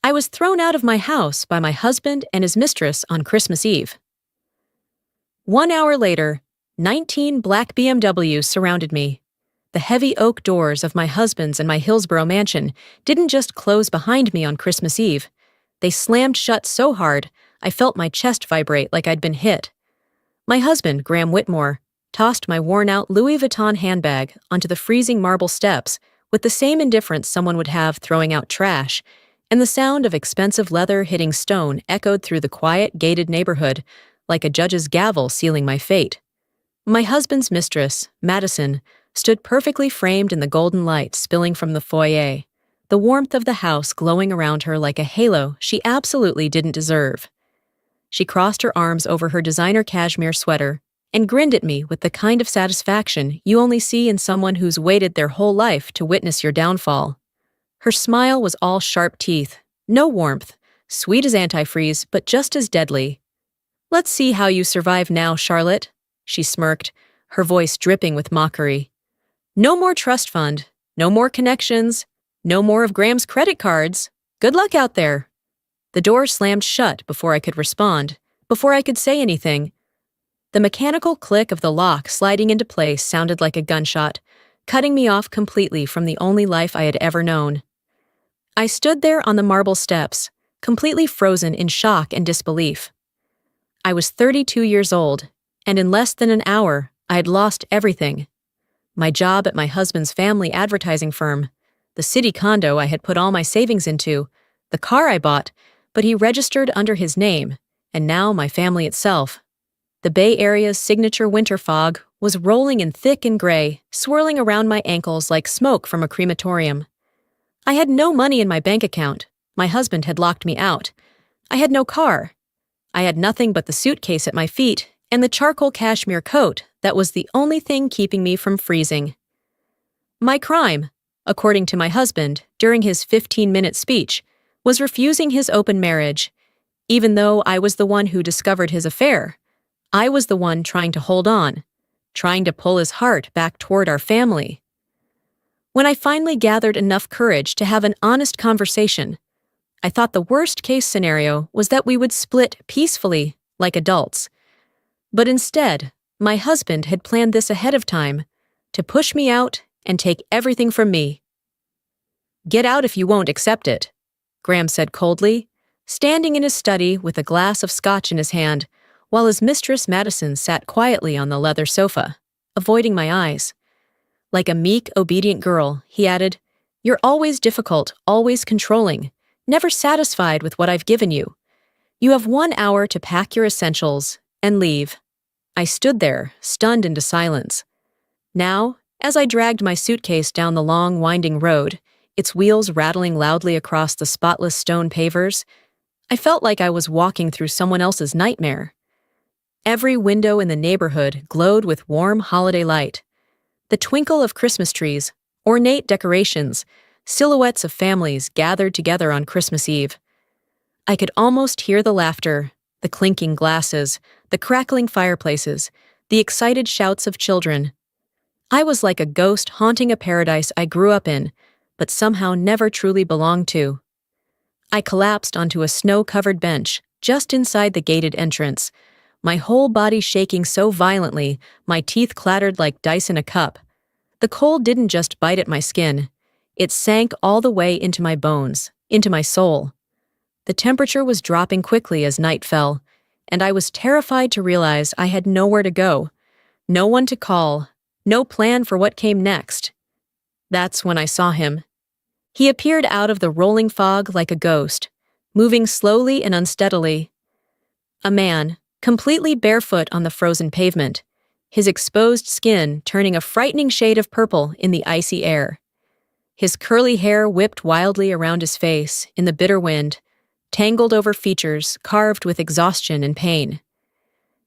I was thrown out of my house by my husband and his mistress on Christmas Eve. 1 hour later, 19 black BMWs surrounded me. The heavy oak doors of my husband's and my Hillsborough mansion didn't just close behind me on Christmas Eve. They slammed shut so hard, I felt my chest vibrate like I'd been hit. My husband, Graham Whitmore, tossed my worn-out Louis Vuitton handbag onto the freezing marble steps with the same indifference someone would have throwing out trash, and the sound of expensive leather hitting stone echoed through the quiet, gated neighborhood like a judge's gavel sealing my fate. My husband's mistress, Madison, stood perfectly framed in the golden light spilling from the foyer, the warmth of the house glowing around her like a halo she absolutely didn't deserve. She crossed her arms over her designer cashmere sweater and grinned at me with the kind of satisfaction you only see in someone who's waited their whole life to witness your downfall. Her smile was all sharp teeth, no warmth, sweet as antifreeze, but just as deadly. "Let's see how you survive now, Charlotte," she smirked, her voice dripping with mockery. "No more trust fund, no more connections, no more of Graham's credit cards. Good luck out there." The door slammed shut before I could respond, before I could say anything. The mechanical click of the lock sliding into place sounded like a gunshot, cutting me off completely from the only life I had ever known. I stood there on the marble steps, completely frozen in shock and disbelief. I was 32 years old, and in less than an hour, I had lost everything. My job at my husband's family advertising firm, the city condo I had put all my savings into, the car I bought, but he registered under his name, and now my family itself. The Bay Area's signature winter fog was rolling in thick and gray, swirling around my ankles like smoke from a crematorium. I had no money in my bank account. My husband had locked me out. I had no car. I had nothing but the suitcase at my feet and the charcoal cashmere coat that was the only thing keeping me from freezing. My crime, according to my husband during his 15-minute speech, was refusing his open marriage. Even though I was the one who discovered his affair, I was the one trying to hold on, trying to pull his heart back toward our family. When I finally gathered enough courage to have an honest conversation, I thought the worst-case scenario was that we would split peacefully, like adults. But instead, my husband had planned this ahead of time, to push me out and take everything from me. "Get out if you won't accept it," Graham said coldly, standing in his study with a glass of scotch in his hand, while his mistress Madison sat quietly on the leather sofa, avoiding my eyes. Like a meek, obedient girl, he added, "You're always difficult, always controlling, never satisfied with what I've given you. You have 1 hour to pack your essentials and leave." I stood there, stunned into silence. Now, as I dragged my suitcase down the long, winding road, its wheels rattling loudly across the spotless stone pavers, I felt like I was walking through someone else's nightmare. Every window in the neighborhood glowed with warm holiday light. The twinkle of Christmas trees, ornate decorations, silhouettes of families gathered together on Christmas Eve. I could almost hear the laughter, the clinking glasses, the crackling fireplaces, the excited shouts of children. I was like a ghost haunting a paradise I grew up in, but somehow never truly belonged to. I collapsed onto a snow-covered bench just inside the gated entrance, my whole body shaking so violently my teeth clattered like dice in a cup. The cold didn't just bite at my skin. It sank all the way into my bones, into my soul. The temperature was dropping quickly as night fell, and I was terrified to realize I had nowhere to go, no one to call, no plan for what came next. That's when I saw him. He appeared out of the rolling fog like a ghost, moving slowly and unsteadily. A man, completely barefoot on the frozen pavement, his exposed skin turning a frightening shade of purple in the icy air. His curly hair whipped wildly around his face in the bitter wind, tangled over features carved with exhaustion and pain.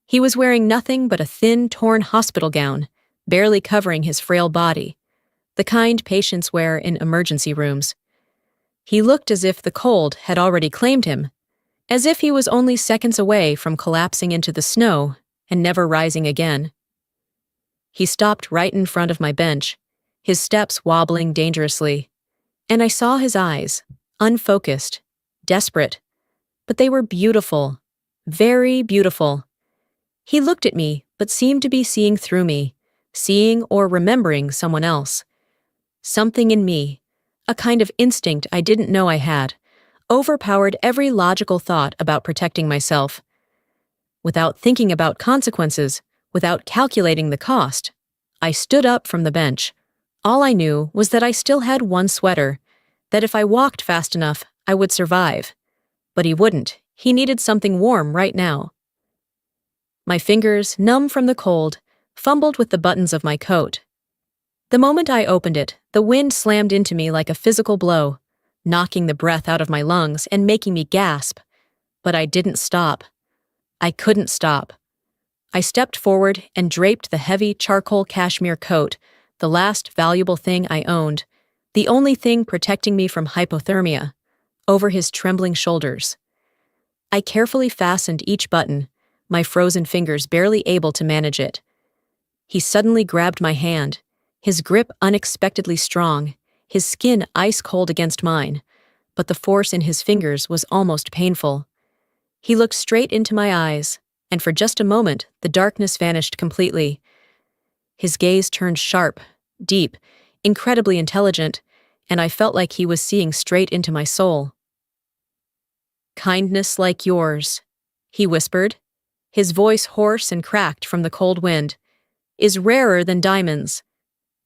He was wearing nothing but a thin, torn hospital gown, barely covering his frail body, the kind patients wear in emergency rooms. He looked as if the cold had already claimed him, as if he was only seconds away from collapsing into the snow and never rising again. He stopped right in front of my bench, his steps wobbling dangerously, and I saw his eyes, unfocused, desperate. But they were beautiful. Very beautiful. He looked at me, but seemed to be seeing through me, seeing or remembering someone else. Something in me, a kind of instinct I didn't know I had, overpowered every logical thought about protecting myself. Without thinking about consequences, without calculating the cost, I stood up from the bench. All I knew was that I still had one sweater, that if I walked fast enough, I would survive. But he wouldn't. He needed something warm right now. My fingers, numb from the cold, fumbled with the buttons of my coat. The moment I opened it, the wind slammed into me like a physical blow, knocking the breath out of my lungs and making me gasp. But I didn't stop. I couldn't stop. I stepped forward and draped the heavy charcoal cashmere coat, the last valuable thing I owned, the only thing protecting me from hypothermia, over his trembling shoulders. I carefully fastened each button, my frozen fingers barely able to manage it. He suddenly grabbed my hand, his grip unexpectedly strong, his skin ice-cold against mine, but the force in his fingers was almost painful. He looked straight into my eyes, and for just a moment the darkness vanished completely. His gaze turned sharp, deep, incredibly intelligent, and I felt like he was seeing straight into my soul. "Kindness like yours," he whispered, his voice hoarse and cracked from the cold wind, "is rarer than diamonds,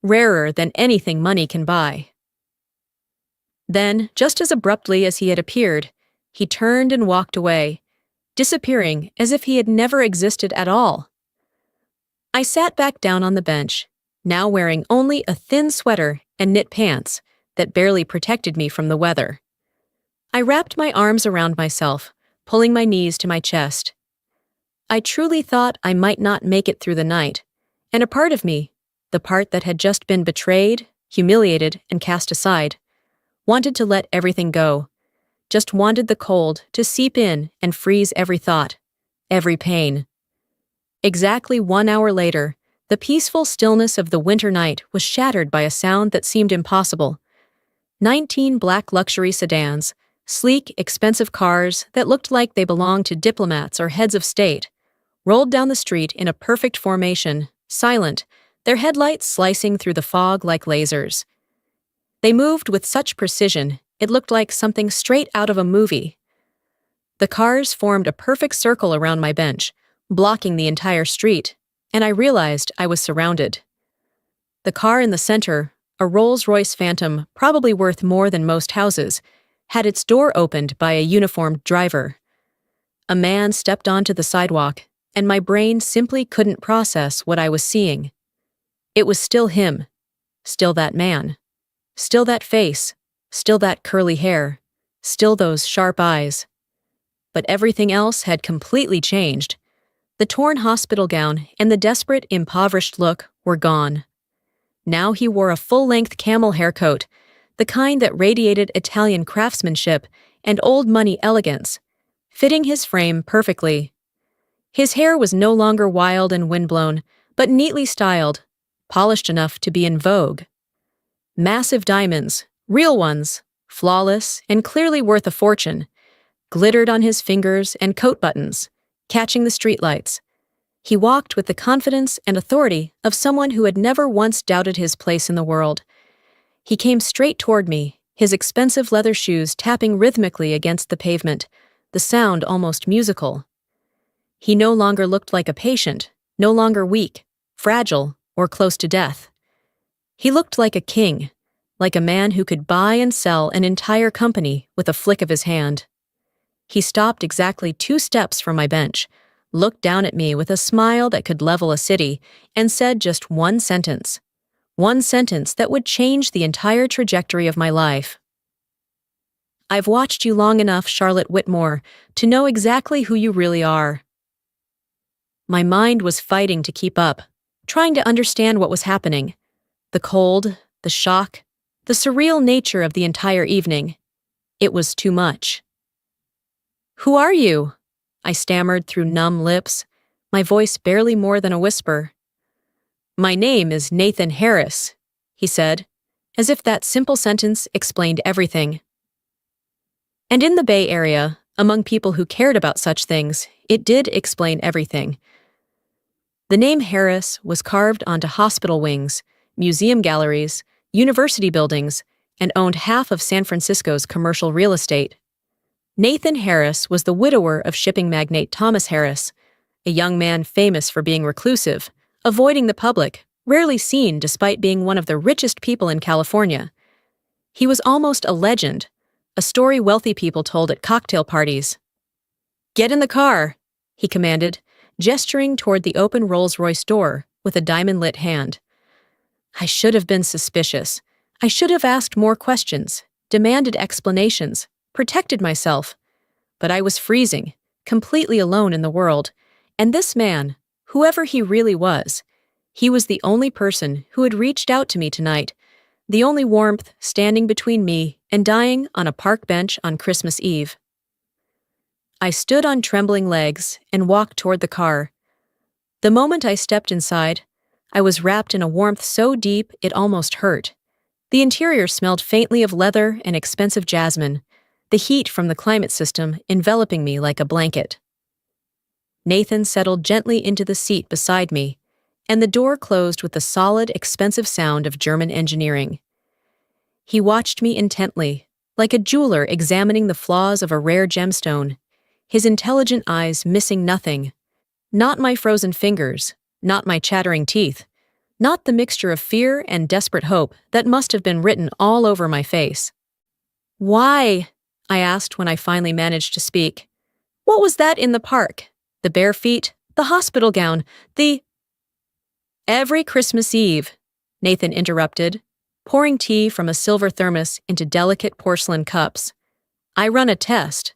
rarer than anything money can buy." Then, just as abruptly as he had appeared, he turned and walked away, disappearing as if he had never existed at all. I sat back down on the bench, now wearing only a thin sweater and knit pants that barely protected me from the weather. I wrapped my arms around myself, pulling my knees to my chest. I truly thought I might not make it through the night, and a part of me, the part that had just been betrayed, humiliated, and cast aside, wanted to let everything go, just wanted the cold to seep in and freeze every thought, every pain. Exactly 1 hour later, the peaceful stillness of the winter night was shattered by a sound that seemed impossible. 19 black luxury sedans, sleek, expensive cars that looked like they belonged to diplomats or heads of state, rolled down the street in a perfect formation, silent, their headlights slicing through the fog like lasers. They moved with such precision, it looked like something straight out of a movie. The cars formed a perfect circle around my bench, blocking the entire street, and I realized I was surrounded. The car in the center, a Rolls-Royce Phantom probably worth more than most houses, had its door opened by a uniformed driver. A man stepped onto the sidewalk, and my brain simply couldn't process what I was seeing. It was still him, still that man, still that face, still that curly hair, still those sharp eyes. But everything else had completely changed. The torn hospital gown and the desperate, impoverished look were gone. Now he wore a full-length camel haircoat, the kind that radiated Italian craftsmanship and old-money elegance, fitting his frame perfectly. His hair was no longer wild and windblown, but neatly styled, polished enough to be in vogue. Massive diamonds, real ones, flawless and clearly worth a fortune, glittered on his fingers and coat buttons, catching the streetlights. He walked with the confidence and authority of someone who had never once doubted his place in the world. He came straight toward me, his expensive leather shoes tapping rhythmically against the pavement, the sound almost musical. He no longer looked like a patient, no longer weak, fragile, or close to death. He looked like a king, like a man who could buy and sell an entire company with a flick of his hand. He stopped exactly 2 steps from my bench, looked down at me with a smile that could level a city, and said just one sentence that would change the entire trajectory of my life. "I've watched you long enough, Charlotte Whitmore, to know exactly who you really are." My mind was fighting to keep up, trying to understand what was happening. The cold, the shock, the surreal nature of the entire evening. It was too much. "Who are you?" I stammered through numb lips, my voice barely more than a whisper. "My name is Nathan Harris," he said, as if that simple sentence explained everything. And in the Bay Area, among people who cared about such things, it did explain everything. The name Harris was carved onto hospital wings, museum galleries, university buildings, and owned half of San Francisco's commercial real estate. Nathan Harris was the widower of shipping magnate Thomas Harris, a young man famous for being reclusive, avoiding the public, rarely seen despite being one of the richest people in California. He was almost a legend, a story wealthy people told at cocktail parties. "Get in the car," he commanded, gesturing toward the open Rolls-Royce door with a diamond-lit hand. I should have been suspicious. I should have asked more questions, demanded explanations, protected myself. But I was freezing, completely alone in the world, and this man, whoever he really was, he was the only person who had reached out to me tonight, the only warmth standing between me and dying on a park bench on Christmas Eve. I stood on trembling legs and walked toward the car. The moment I stepped inside, I was wrapped in a warmth so deep it almost hurt. The interior smelled faintly of leather and expensive jasmine, the heat from the climate system enveloping me like a blanket. Nathan settled gently into the seat beside me, and the door closed with the solid, expensive sound of German engineering. He watched me intently, like a jeweler examining the flaws of a rare gemstone, his intelligent eyes missing nothing. Not my frozen fingers, not my chattering teeth, not the mixture of fear and desperate hope that must have been written all over my face. "Why?" I asked when I finally managed to speak. "What was that in the park? The bare feet, the hospital gown, the—" "Every Christmas Eve," Nathan interrupted, pouring tea from a silver thermos into delicate porcelain cups. "I run a test.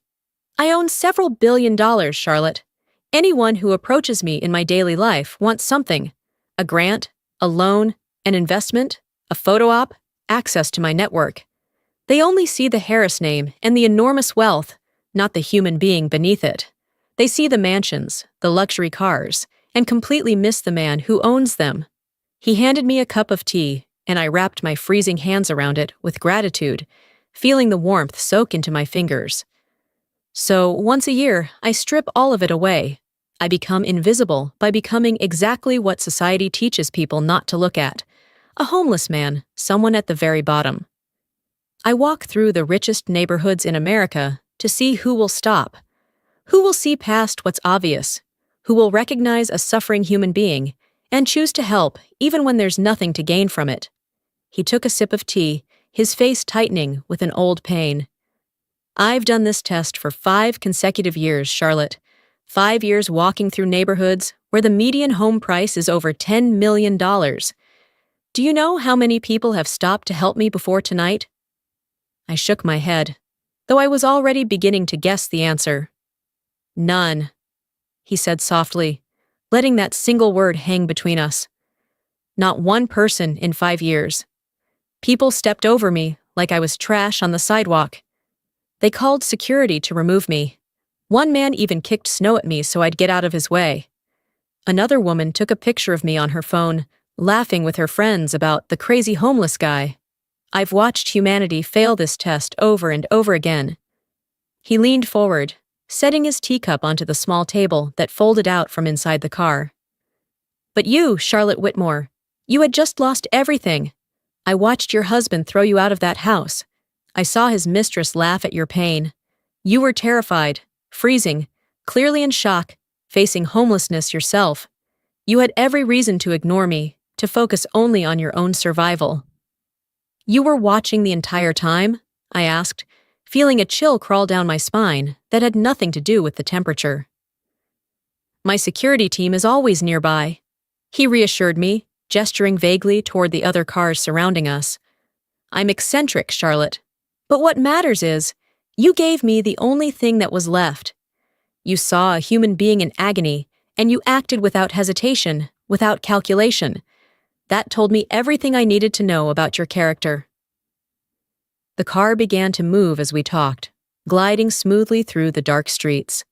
I own several $billion, Charlotte. Anyone who approaches me in my daily life wants something: a grant, a loan, an investment, a photo op, access to my network. They only see the Harris name and the enormous wealth, not the human being beneath it. They see the mansions, the luxury cars, and completely miss the man who owns them." He handed me a cup of tea, and I wrapped my freezing hands around it with gratitude, feeling the warmth soak into my fingers. So, once a year, I strip all of it away. I become invisible by becoming exactly what society teaches people not to look at: a homeless man, someone at the very bottom. I walk through the richest neighborhoods in America to see who will stop, who will see past what's obvious, who will recognize a suffering human being and choose to help even when there's nothing to gain from it. He took a sip of tea, his face tightening with an old pain. "I've done this test for 5 consecutive years, Charlotte. 5 years walking through neighborhoods where the median home price is over $10 million. Do you know how many people have stopped to help me before tonight?" I shook my head, though I was already beginning to guess the answer. "None," he said softly, letting that single word hang between us. "Not one person in 5 years. People stepped over me like I was trash on the sidewalk. They called security to remove me. One man even kicked snow at me so I'd get out of his way. Another woman took a picture of me on her phone, laughing with her friends about the crazy homeless guy. I've watched humanity fail this test over and over again." He leaned forward, setting his teacup onto the small table that folded out from inside the car. "But you, Charlotte Whitmore, you had just lost everything. I watched your husband throw you out of that house. I saw his mistress laugh at your pain. You were terrified, freezing, clearly in shock, facing homelessness yourself. You had every reason to ignore me, to focus only on your own survival." "You were watching the entire time?" I asked, feeling a chill crawl down my spine that had nothing to do with the temperature. "My security team is always nearby," he reassured me, gesturing vaguely toward the other cars surrounding us. "I'm eccentric, Charlotte. But what matters is, you gave me the only thing that was left. You saw a human being in agony, and you acted without hesitation, without calculation. That told me everything I needed to know about your character." The car began to move as we talked, gliding smoothly through the dark streets.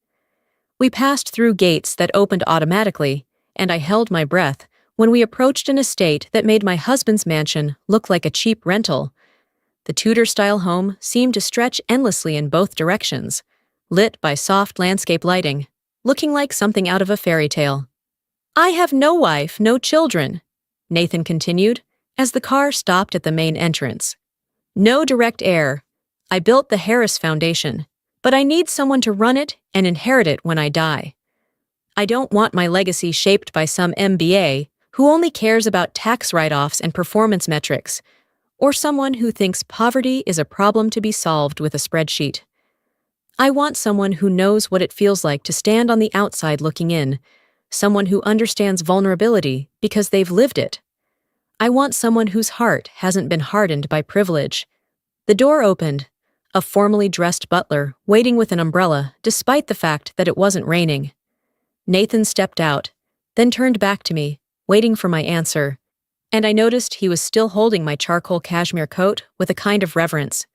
We passed through gates that opened automatically, and I held my breath when we approached an estate that made my husband's mansion look like a cheap rental. The Tudor-style home seemed to stretch endlessly in both directions, lit by soft landscape lighting, looking like something out of a fairy tale. "I have no wife, no children," Nathan continued, as the car stopped at the main entrance. "No direct heir. I built the Harris Foundation, but I need someone to run it and inherit it when I die. I don't want my legacy shaped by some MBA who only cares about tax write-offs and performance metrics, or someone who thinks poverty is a problem to be solved with a spreadsheet. I want someone who knows what it feels like to stand on the outside looking in, someone who understands vulnerability because they've lived it. I want someone whose heart hasn't been hardened by privilege." The door opened, a formally dressed butler waiting with an umbrella despite the fact that it wasn't raining. Nathan stepped out, then turned back to me, waiting for my answer, and I noticed he was still holding my charcoal cashmere coat with a kind of reverence.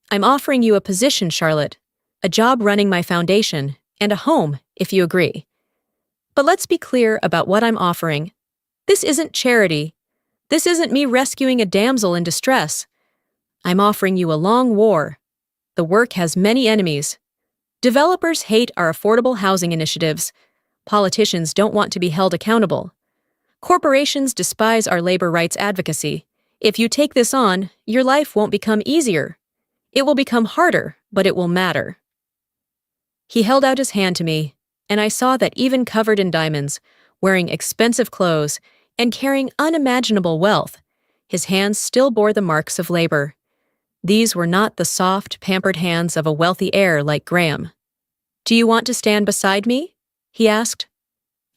"I'm offering you a position, Charlotte, a job running my foundation, and a home, if you agree. But let's be clear about what I'm offering. This isn't charity. This isn't me rescuing a damsel in distress. I'm offering you a long war. The work has many enemies. Developers hate our affordable housing initiatives. Politicians don't want to be held accountable. Corporations despise our labor rights advocacy. If you take this on, your life won't become easier. It will become harder, but it will matter." He held out his hand to me, and I saw that even covered in diamonds, wearing expensive clothes, and carrying unimaginable wealth, his hands still bore the marks of labor. These were not the soft, pampered hands of a wealthy heir like Graham. "Do you want to stand beside me?" he asked.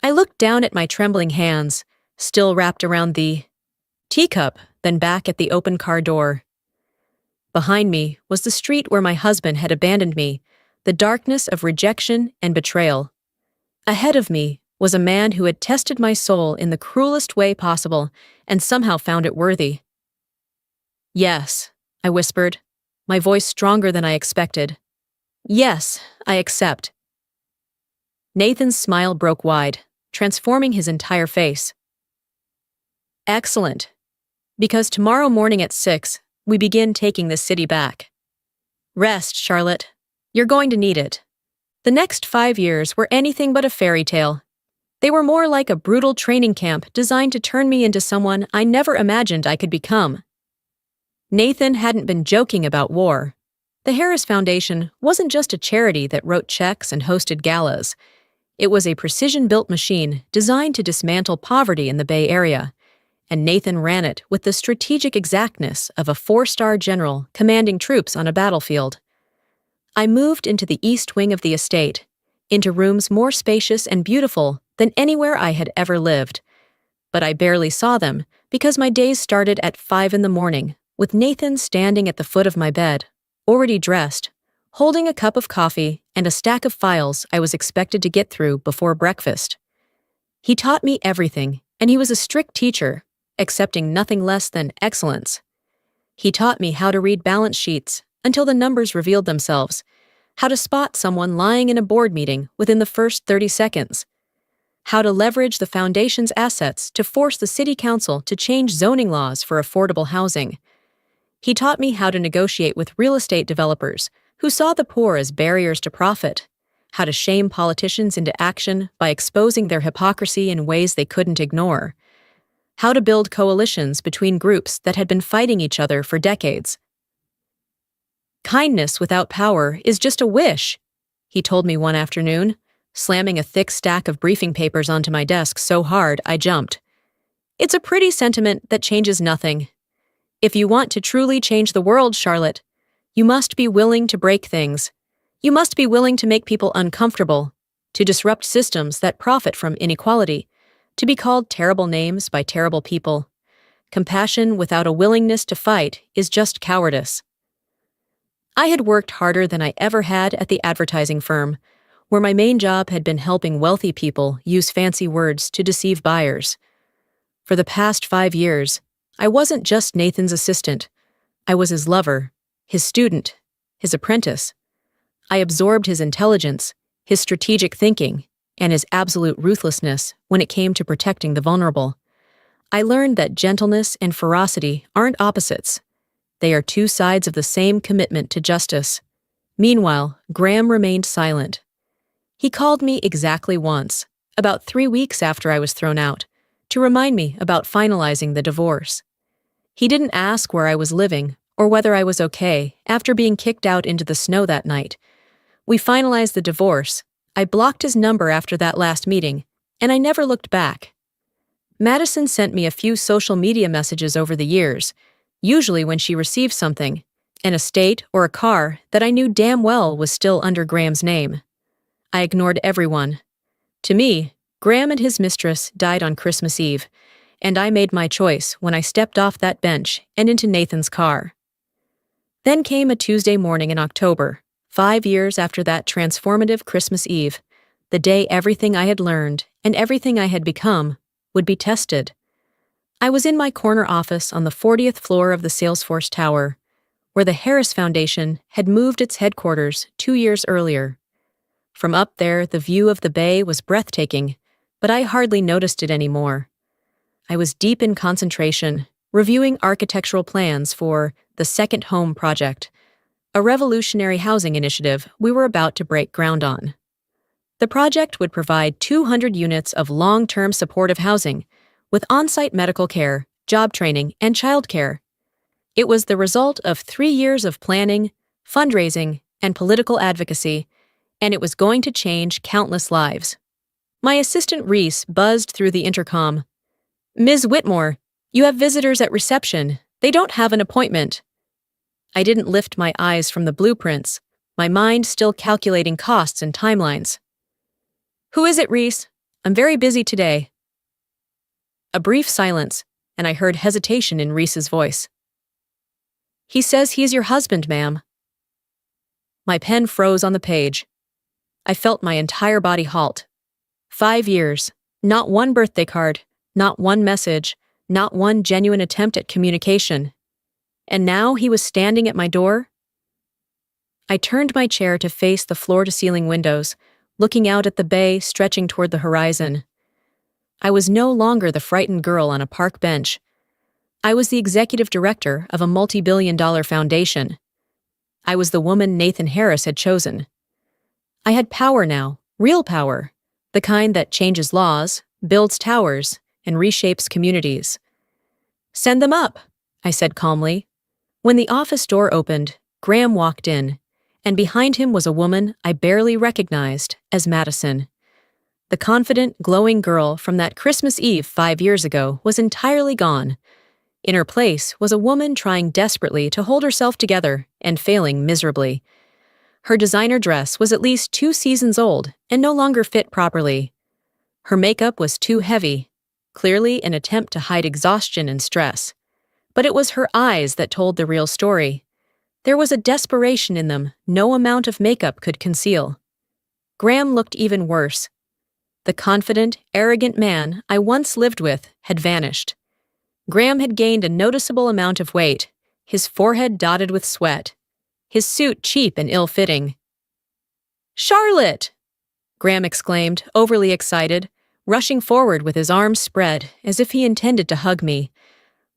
I looked down at my trembling hands, still wrapped around the teacup, then back at the open car door. Behind me was the street where my husband had abandoned me, the darkness of rejection and betrayal. Ahead of me was a man who had tested my soul in the cruelest way possible and somehow found it worthy. "Yes," I whispered, my voice stronger than I expected. "Yes, I accept." Nathan's smile broke wide, transforming his entire face. "Excellent. Because tomorrow morning at 6, we begin taking this city back. Rest, Charlotte. You're going to need it." The next 5 years were anything but a fairy tale. They were more like a brutal training camp designed to turn me into someone I never imagined I could become. Nathan hadn't been joking about war. The Harris Foundation wasn't just a charity that wrote checks and hosted galas. It was a precision-built machine designed to dismantle poverty in the Bay Area, and Nathan ran it with the strategic exactness of a 4-star general commanding troops on a battlefield. I moved into the east wing of the estate, into rooms more spacious and beautiful than anywhere I had ever lived. But I barely saw them because my days started at 5 in the morning, with Nathan standing at the foot of my bed, already dressed, holding a cup of coffee and a stack of files I was expected to get through before breakfast. He taught me everything, and he was a strict teacher, accepting nothing less than excellence. He taught me how to read balance sheets until the numbers revealed themselves, how to spot someone lying in a board meeting within the first 30 seconds, how to leverage the foundation's assets to force the city council to change zoning laws for affordable housing. He taught me how to negotiate with real estate developers who saw the poor as barriers to profit, how to shame politicians into action by exposing their hypocrisy in ways they couldn't ignore, how to build coalitions between groups that had been fighting each other for decades. "Kindness without power is just a wish," he told me one afternoon, slamming a thick stack of briefing papers onto my desk so hard I jumped. "It's a pretty sentiment that changes nothing. If you want to truly change the world, Charlotte, you must be willing to break things. You must be willing to make people uncomfortable, to disrupt systems that profit from inequality, to be called terrible names by terrible people. Compassion without a willingness to fight is just cowardice." I had worked harder than I ever had at the advertising firm, where my main job had been helping wealthy people use fancy words to deceive buyers. For the past 5 years, I wasn't just Nathan's assistant. I was his lover, his student, his apprentice. I absorbed his intelligence, his strategic thinking, and his absolute ruthlessness when it came to protecting the vulnerable. I learned that gentleness and ferocity aren't opposites. They are two sides of the same commitment to justice. Meanwhile, Graham remained silent. He called me exactly once, about 3 weeks after I was thrown out, to remind me about finalizing the divorce. He didn't ask where I was living or whether I was okay after being kicked out into the snow that night. We finalized the divorce. I blocked his number after that last meeting, and I never looked back. Madison sent me a few social media messages over the years, usually when she received something, an estate or a car that I knew damn well was still under Graham's name. I ignored everyone. To me, Graham and his mistress died on Christmas Eve, and I made my choice when I stepped off that bench and into Nathan's car. Then came a Tuesday morning in October, 5 years after that transformative Christmas Eve, the day everything I had learned and everything I had become would be tested. I was in my corner office on the 40th floor of the Salesforce Tower, where the Harris Foundation had moved its headquarters 2 years earlier. From up there, the view of the bay was breathtaking, but I hardly noticed it anymore. I was deep in concentration, reviewing architectural plans for the Second Home Project, a revolutionary housing initiative we were about to break ground on. The project would provide 200 units of long-term supportive housing with on-site medical care, job training, and childcare. It was the result of 3 years of planning, fundraising, and political advocacy, and it was going to change countless lives. My assistant Reese buzzed through the intercom. "Ms. Whitmore, you have visitors at reception. They don't have an appointment." I didn't lift my eyes from the blueprints, my mind still calculating costs and timelines. "Who is it, Reese? I'm very busy today." A brief silence, and I heard hesitation in Reese's voice. "He says he's your husband, ma'am." My pen froze on the page. I felt my entire body halt. 5 years, not one birthday card, not one message, not one genuine attempt at communication. And now he was standing at my door? I turned my chair to face the floor-to-ceiling windows, looking out at the bay stretching toward the horizon. I was no longer the frightened girl on a park bench. I was the executive director of a multi-billion-dollar foundation. I was the woman Nathan Harris had chosen. I had power now, real power, the kind that changes laws, builds towers, and reshapes communities. "Send them up," I said calmly. When the office door opened, Graham walked in, and behind him was a woman I barely recognized as Madison. The confident, glowing girl from that Christmas Eve 5 years ago was entirely gone. In her place was a woman trying desperately to hold herself together and failing miserably. Her designer dress was at least 2 seasons old and no longer fit properly. Her makeup was too heavy, clearly an attempt to hide exhaustion and stress. But it was her eyes that told the real story. There was a desperation in them no amount of makeup could conceal. Graham looked even worse. The confident, arrogant man I once lived with had vanished. Graham had gained a noticeable amount of weight, his forehead dotted with sweat, his suit cheap and ill-fitting. "Charlotte!" Graham exclaimed, overly excited, rushing forward with his arms spread as if he intended to hug me.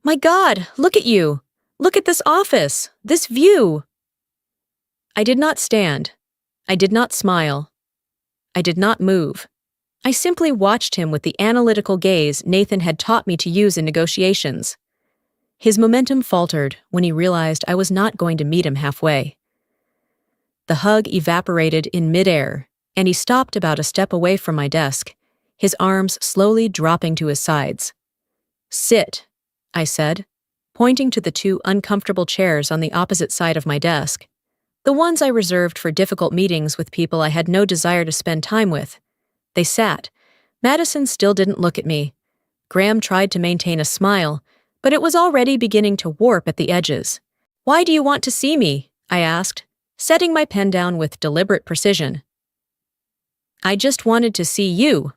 "My God, look at you! Look at this office, this view!" I did not stand. I did not smile. I did not move. I simply watched him with the analytical gaze Nathan had taught me to use in negotiations. His momentum faltered when he realized I was not going to meet him halfway. The hug evaporated in midair, and he stopped about a step away from my desk, his arms slowly dropping to his sides. "Sit," I said, pointing to the 2 uncomfortable chairs on the opposite side of my desk, the ones I reserved for difficult meetings with people I had no desire to spend time with. They sat. Madison still didn't look at me. Graham tried to maintain a smile, but it was already beginning to warp at the edges. "Why do you want to see me?" I asked, setting my pen down with deliberate precision. "I just wanted to see you,"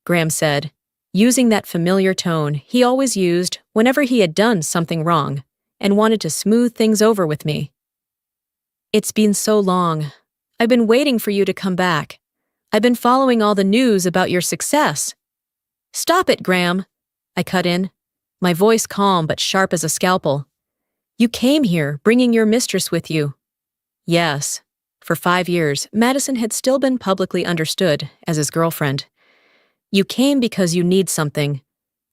Graham said, using that familiar tone he always used whenever he had done something wrong and wanted to smooth things over with me. "It's been so long. I've been waiting for you to come back. I've been following all the news about your success." "Stop it, Graham," I cut in, my voice calm but sharp as a scalpel. You came here, bringing your mistress with you. Yes. For 5 years, Madison had still been publicly understood as his girlfriend. You came because you need something.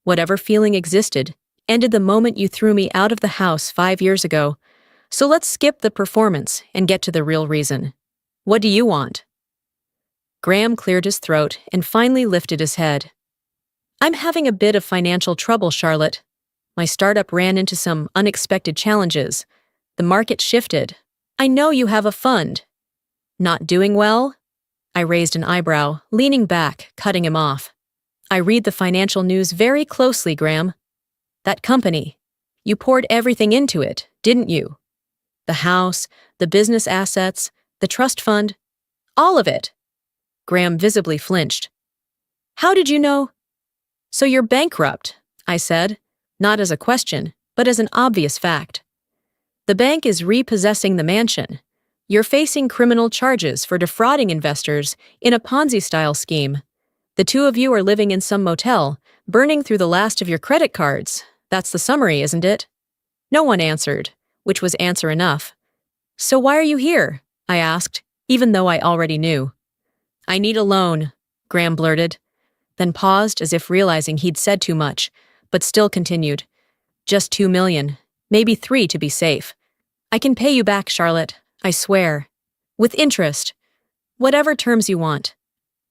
Whatever feeling existed ended the moment you threw me out of the house 5 years ago. So let's skip the performance and get to the real reason. What do you want? Graham cleared his throat and finally lifted his head. I'm having a bit of financial trouble, Charlotte. My startup ran into some unexpected challenges. The market shifted. I know you have a fund. Not doing well? I raised an eyebrow, leaning back, cutting him off. I read the financial news very closely, Graham. That company. You poured everything into it, didn't you? The house, the business assets, the trust fund. All of it. Graham visibly flinched. How did you know? So you're bankrupt, I said, not as a question, but as an obvious fact. The bank is repossessing the mansion. You're facing criminal charges for defrauding investors in a Ponzi-style scheme. The two of you are living in some motel, burning through the last of your credit cards. That's the summary, isn't it? No one answered, which was answer enough. So why are you here? I asked, even though I already knew. I need a loan, Graham blurted, then paused as if realizing he'd said too much, but still continued. Just $2 million, maybe 3 to be safe. I can pay you back, Charlotte, I swear. With interest. Whatever terms you want.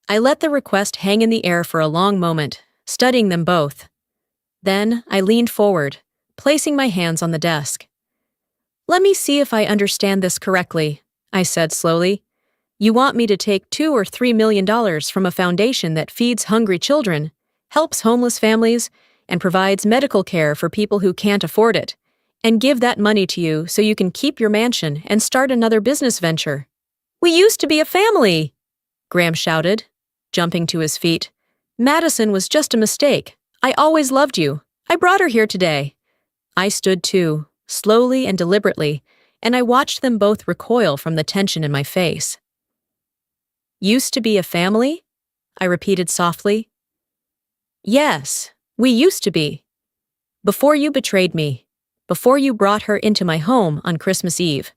I let the request hang in the air for a long moment, studying them both. Then I leaned forward, placing my hands on the desk. Let me see if I understand this correctly, I said slowly. You want me to take $2 or $3 million from a foundation that feeds hungry children, helps homeless families, and provides medical care for people who can't afford it, and give that money to you so you can keep your mansion and start another business venture. We used to be a family, Graham shouted, jumping to his feet. Madison was just a mistake. I always loved you. I brought her here today. I stood too, slowly and deliberately, and I watched them both recoil from the tension in my face. Used to be a family? I repeated softly. Yes, we used to be. Before you betrayed me. Before you brought her into my home on Christmas Eve.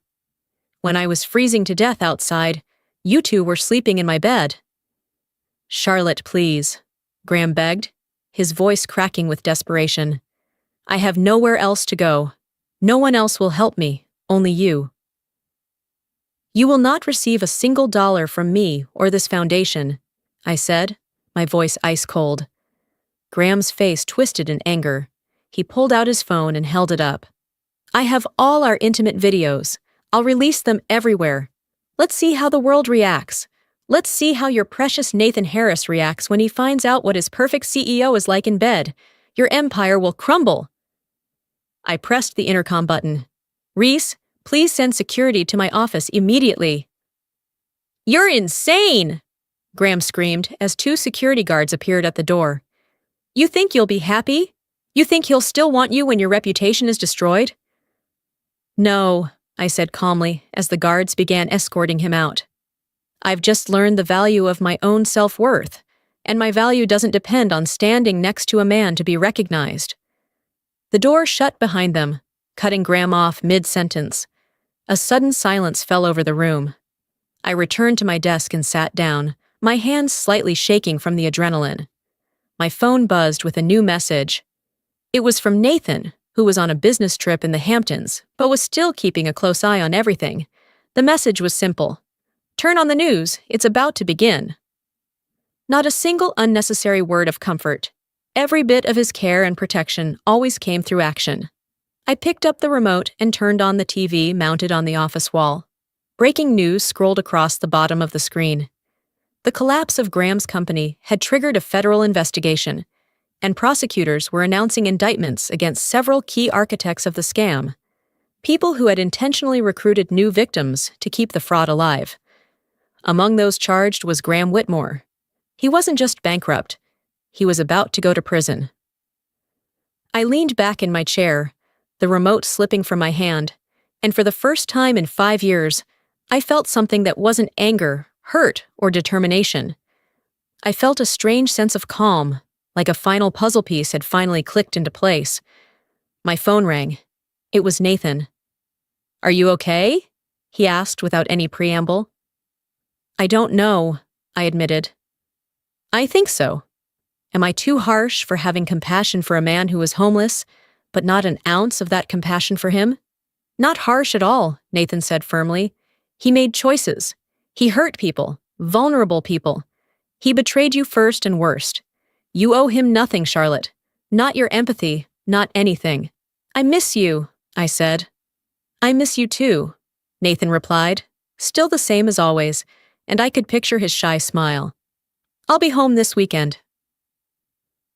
When I was freezing to death outside, you two were sleeping in my bed. Charlotte, please, Graham begged, his voice cracking with desperation. I have nowhere else to go. No one else will help me, only you. You will not receive a single dollar from me or this foundation, I said, my voice ice cold. Graham's face twisted in anger. He pulled out his phone and held it up. I have all our intimate videos. I'll release them everywhere. Let's see how the world reacts. Let's see how your precious Nathan Harris reacts when he finds out what his perfect CEO is like in bed. Your empire will crumble. I pressed the intercom button. Reese, please send security to my office immediately. You're insane! Graham screamed as 2 security guards appeared at the door. You think you'll be happy? You think he'll still want you when your reputation is destroyed? No, I said calmly as the guards began escorting him out. I've just learned the value of my own self-worth, and my value doesn't depend on standing next to a man to be recognized. The door shut behind them, cutting Graham off mid-sentence. A sudden silence fell over the room. I returned to my desk and sat down, my hands slightly shaking from the adrenaline. My phone buzzed with a new message. It was from Nathan, who was on a business trip in the Hamptons, but was still keeping a close eye on everything. The message was simple. Turn on the news, it's about to begin. Not a single unnecessary word of comfort. Every bit of his care and protection always came through action. I picked up the remote and turned on the TV mounted on the office wall. Breaking news scrolled across the bottom of the screen. The collapse of Graham's company had triggered a federal investigation, and prosecutors were announcing indictments against several key architects of the scam, people who had intentionally recruited new victims to keep the fraud alive. Among those charged was Graham Whitmore. He wasn't just bankrupt. He was about to go to prison. I leaned back in my chair, the remote slipping from my hand, and for the first time in 5 years, I felt something that wasn't anger, hurt, or determination. I felt a strange sense of calm, like a final puzzle piece had finally clicked into place. My phone rang. It was Nathan. "Are you okay?" he asked without any preamble. "I don't know," I admitted. "I think so. Am I too harsh for having compassion for a man who was homeless, but not an ounce of that compassion for him?" "Not harsh at all," Nathan said firmly. "He made choices. He hurt people, vulnerable people. He betrayed you first and worst. You owe him nothing, Charlotte. Not your empathy, not anything." "I miss you," I said. "I miss you too," Nathan replied, still the same as always, and I could picture his shy smile. "I'll be home this weekend."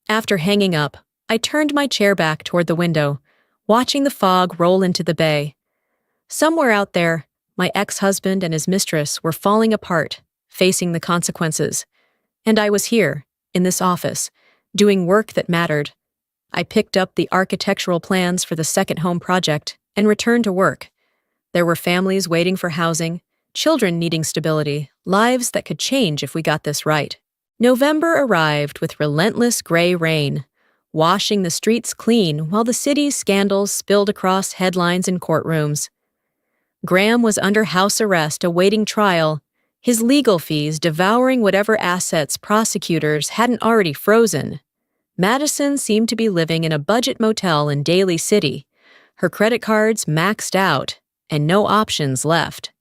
After hanging up, I turned my chair back toward the window, watching the fog roll into the bay. Somewhere out there, my ex-husband and his mistress were falling apart, facing the consequences. And I was here, in this office, doing work that mattered. I picked up the architectural plans for the second home project and returned to work. There were families waiting for housing, children needing stability, lives that could change if we got this right. November arrived with relentless gray rain, washing the streets clean while the city's scandals spilled across headlines and courtrooms. Graham was under house arrest awaiting trial, his legal fees devouring whatever assets prosecutors hadn't already frozen. Madison seemed to be living in a budget motel in Daly City, her credit cards maxed out, and no options left.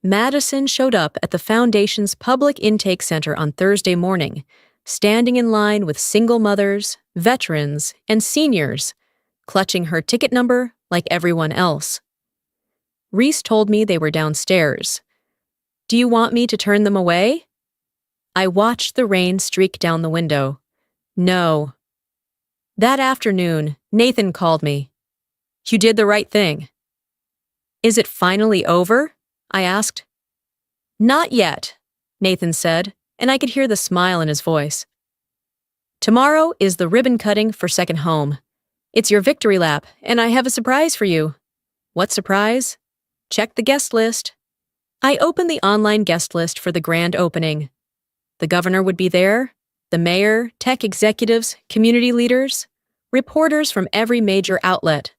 Madison showed up at the Foundation's public intake center on Thursday morning, standing in line with single mothers, veterans, and seniors, clutching her ticket number like everyone else. Reese told me they were downstairs. "Do you want me to turn them away?" I watched the rain streak down the window. No. That afternoon, Nathan called me. "You did the right thing." "Is it finally over?" I asked. "Not yet," Nathan said, and I could hear the smile in his voice. "Tomorrow is the ribbon cutting for second home. It's your victory lap, and I have a surprise for you." "What surprise?" "Check the guest list." I opened the online guest list for the grand opening. The governor would be there, the mayor, tech executives, community leaders, reporters from every major outlet.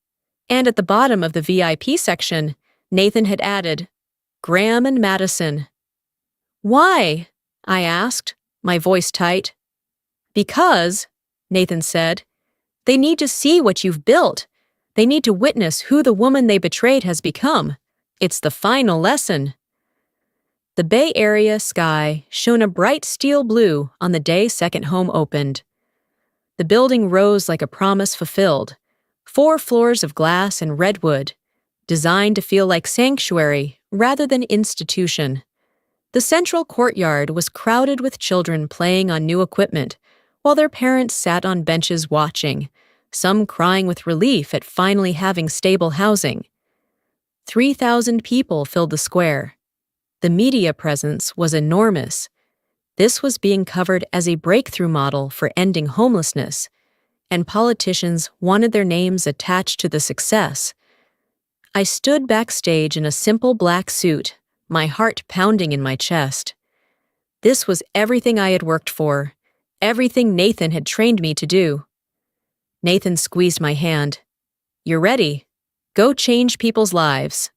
And at the bottom of the VIP section, Nathan had added, "Graham and Madison." "Why?" I asked, my voice tight. "Because," Nathan said, "they need to see what you've built. They need to witness who the woman they betrayed has become. It's the final lesson." The Bay Area sky shone a bright steel blue on the day second home opened. The building rose like a promise fulfilled, 4 floors of glass and redwood, designed to feel like sanctuary rather than institution. The central courtyard was crowded with children playing on new equipment, while their parents sat on benches watching, some crying with relief at finally having stable housing. 3,000 people filled the square. The media presence was enormous. This was being covered as a breakthrough model for ending homelessness, and politicians wanted their names attached to the success. I stood backstage in a simple black suit, my heart pounding in my chest. This was everything I had worked for, everything Nathan had trained me to do. Nathan squeezed my hand. "You're ready. Go change people's lives."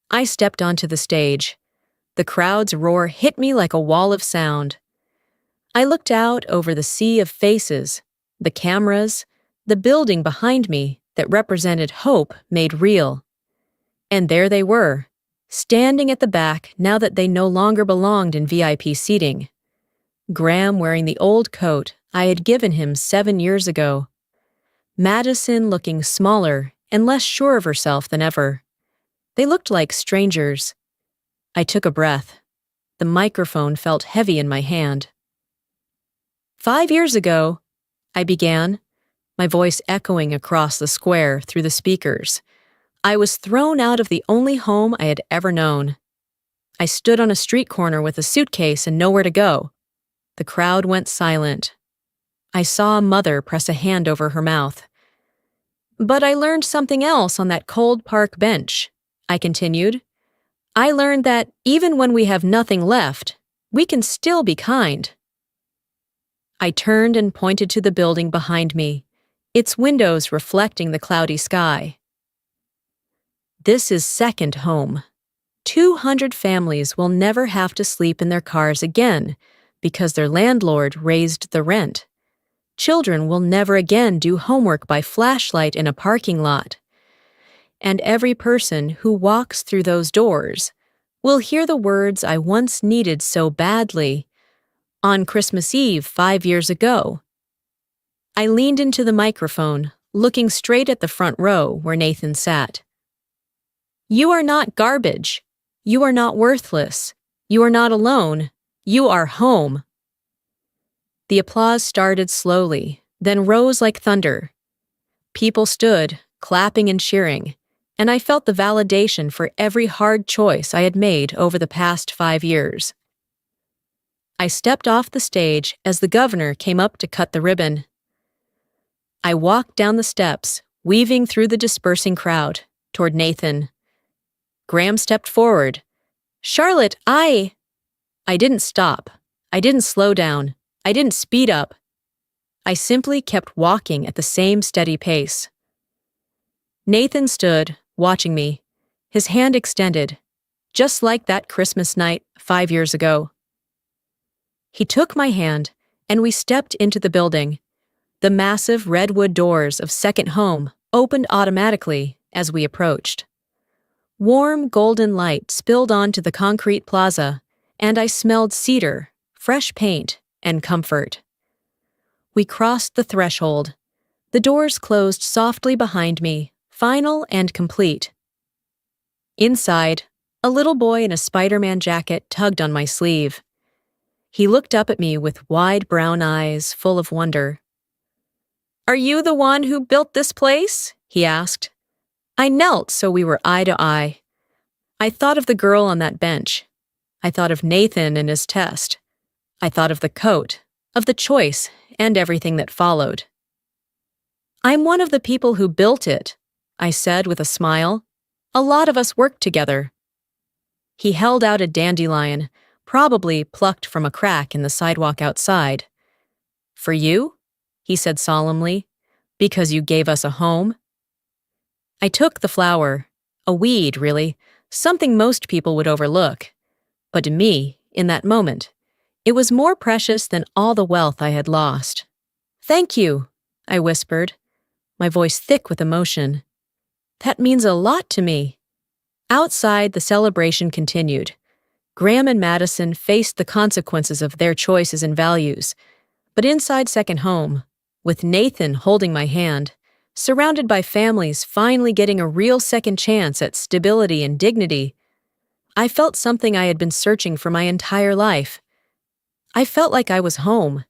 I stepped onto the stage. The crowd's roar hit me like a wall of sound. I looked out over the sea of faces, the cameras, the building behind me that represented hope made real. And there they were, standing at the back now that they no longer belonged in VIP seating. Graham wearing the old coat I had given him 7 years ago. Madison looking smaller and less sure of herself than ever. They looked like strangers. I took a breath. The microphone felt heavy in my hand. 5 years ago, I began, my voice echoing across the square through the speakers. I was thrown out of the only home I had ever known. I stood on a street corner with a suitcase and nowhere to go. The crowd went silent. I saw a mother press a hand over her mouth. "But I learned something else on that cold park bench," I continued. "I learned that even when we have nothing left, we can still be kind." I turned and pointed to the building behind me, its windows reflecting the cloudy sky. This is second home. 200 families will never have to sleep in their cars again because their landlord raised the rent. Children will never again do homework by flashlight in a parking lot. And every person who walks through those doors will hear the words I once needed so badly on Christmas Eve 5 years ago. I leaned into the microphone, looking straight at the front row where Nathan sat. You are not garbage. You are not worthless. You are not alone. You are home. The applause started slowly, then rose like thunder. People stood, clapping and cheering, and I felt the validation for every hard choice I had made over the past 5 years. I stepped off the stage as the governor came up to cut the ribbon. I walked down the steps, weaving through the dispersing crowd, toward Nathan. Graham stepped forward. Charlotte, I didn't stop. I didn't slow down. I didn't speed up. I simply kept walking at the same steady pace. Nathan stood, watching me, his hand extended, just like that Christmas night 5 years ago. He took my hand, and we stepped into the building. The massive redwood doors of Second Home opened automatically as we approached. Warm golden light spilled onto the concrete plaza, and I smelled cedar, fresh paint, and comfort. We crossed the threshold. The doors closed softly behind me, final and complete. Inside, a little boy in a Spider-Man jacket tugged on my sleeve. He looked up at me with wide brown eyes full of wonder. Are you the one who built this place? He asked. I knelt so we were eye to eye. I thought of the girl on that bench. I thought of Nathan and his test. I thought of the coat, of the choice, and everything that followed. I'm one of the people who built it, I said with a smile. A lot of us worked together. He held out a dandelion, probably plucked from a crack in the sidewalk outside. For you? He said solemnly. Because you gave us a home? I took the flower, a weed, really, something most people would overlook. But to me, in that moment, it was more precious than all the wealth I had lost. Thank you, I whispered, my voice thick with emotion. That means a lot to me. Outside, the celebration continued. Graham and Madison faced the consequences of their choices and values. But inside Second Home, with Nathan holding my hand, surrounded by families finally getting a real second chance at stability and dignity, I felt something I had been searching for my entire life. I felt like I was home,